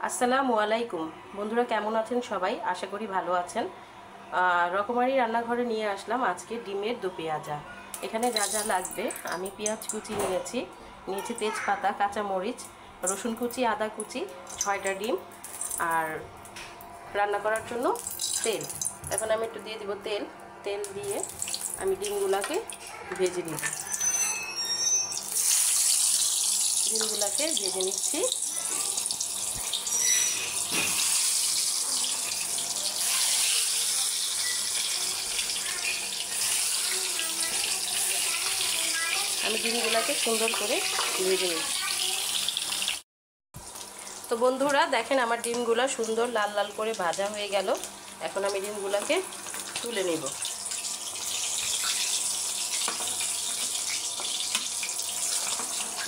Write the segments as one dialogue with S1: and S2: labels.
S1: আসসালামু আলাইকুম বন্ধুরা, কেমন আছেন সবাই? আশা করি ভালো আছেন। রকমারি রান্নাঘরে নিয়ে আসলাম আজকে ডিমের দো পেঁয়াজা। এখানে যা যা লাগবে, আমি পেঁয়াজ কুচি নিয়েছি, তেজপাতা, কাঁচামরিচ, রসুন কুচি, আদা কুচি, 6টা ডিম আর রান্না করার জন্য তেল। এখন আমি একটু দিয়ে দিব তেল। তেল দিয়ে আমি ডিমগুলোকে ভেজে নিব। ডিমগুলোকে ভেজে নিচ্ছি। আমি ডিমগুলোকে সুন্দর করে ভেজে নিচ্ছি। তো বন্ধুরা দেখেন, আমার ডিমগুলো সুন্দর লাল লাল করে ভাজা হয়ে গেল। এখন আমি ডিমগুলোকে তুলে নেব।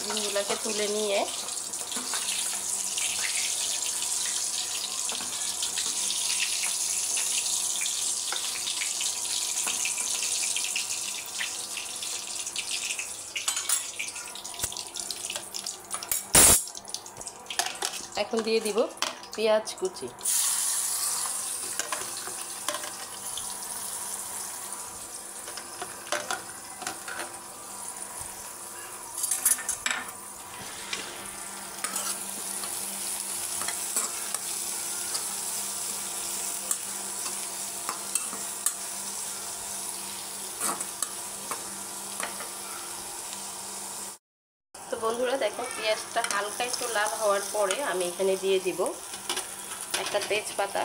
S1: ডিমগুলোকে তুলে নিয়ে এখন দিয়ে দিব পেঁয়াজ কুচি। তো বন্ধুরা দেখো, পেঁয়াজটা হালকা একটু লাল হওয়ার পরে আমি এখানে দিয়ে দিব একটা তেজপাতা,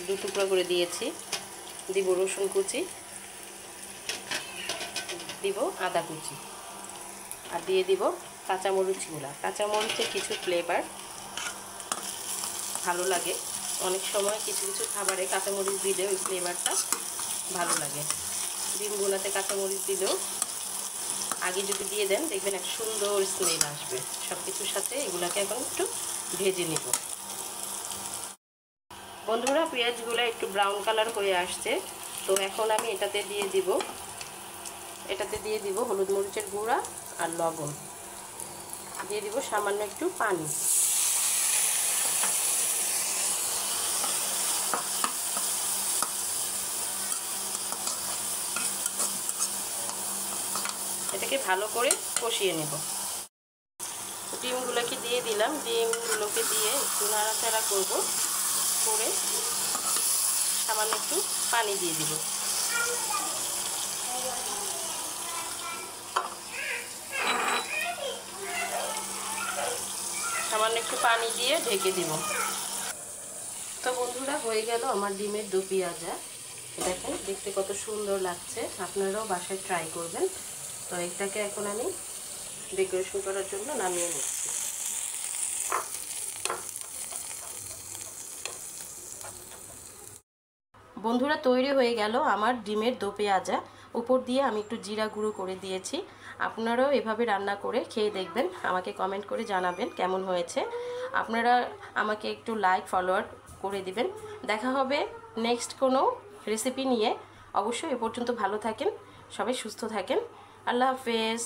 S1: 2 টুকরো করে দিয়েছি, দিব রসুন কুচি, দিব আদা কুচি, আর দিয়ে দিব কাঁচামরিচগুলো। কাঁচামরিচের কিছু ফ্লেভার ভালো লাগে, অনেক সময় কিছু কিছু খাবারে কাঁচামরিচ দিলে ওই ফ্লেভারটা ভালো লাগে। ডিমগুলোতে কাঁচামরিচ দিলেও আগে যদি দিয়ে দেন দেখবেন একটা সুন্দর স্মেল আসবে। সব কিছুর সাথে এগুলোকে এখন একটু ভেজে নেব। বন্ধুরা পেঁয়াজগুলো একটু ব্রাউন কালার হয়ে আসছে, তো এখন আমি এটাতে দিয়ে দিব হলুদ মরিচের গুঁড়া আর লবণ, দিয়ে দিব সামান্য একটু পানি। এটাকে ভালো করে কষিয়ে নেব। ডিমগুলোকে দিয়ে দিলাম। ডিমগুলোকে দিয়ে একটু নাড়াচাড়া করব, করে সামান্য একটু পানি দিয়ে দিব। সামান্য একটু পানি দিয়ে ঢেকে দিব। তো বন্ধুরা হয়ে গেল আমার ডিমের দো পেঁয়াজা। দেখেন দেখতে কত সুন্দর লাগছে, আপনারাও বাসায় ট্রাই করবেন। তো এটাকে এখন আমি ডেকোরেশন করার জন্য নামিয়ে নিচ্ছি। বন্ধুরা তৈরি হয়ে গেল আমার ডিমের দো পেঁয়াজা। উপর দিয়ে আমি একটু জিরা গুঁড়ো করে দিয়েছি। আপনারাও এভাবে রান্না করে খেয়ে দেখবেন, আমাকে কমেন্ট করে জানাবেন কেমন হয়েছে। আপনারা আমাকে একটু লাইক ফলোয়ার করে দিবেন। দেখা হবে নেক্সট কোনো রেসিপি নিয়ে। অবশ্যই এ পর্যন্ত ভালো থাকেন, সবাই সুস্থ থাকেন। আল্লাহ হাফেজ।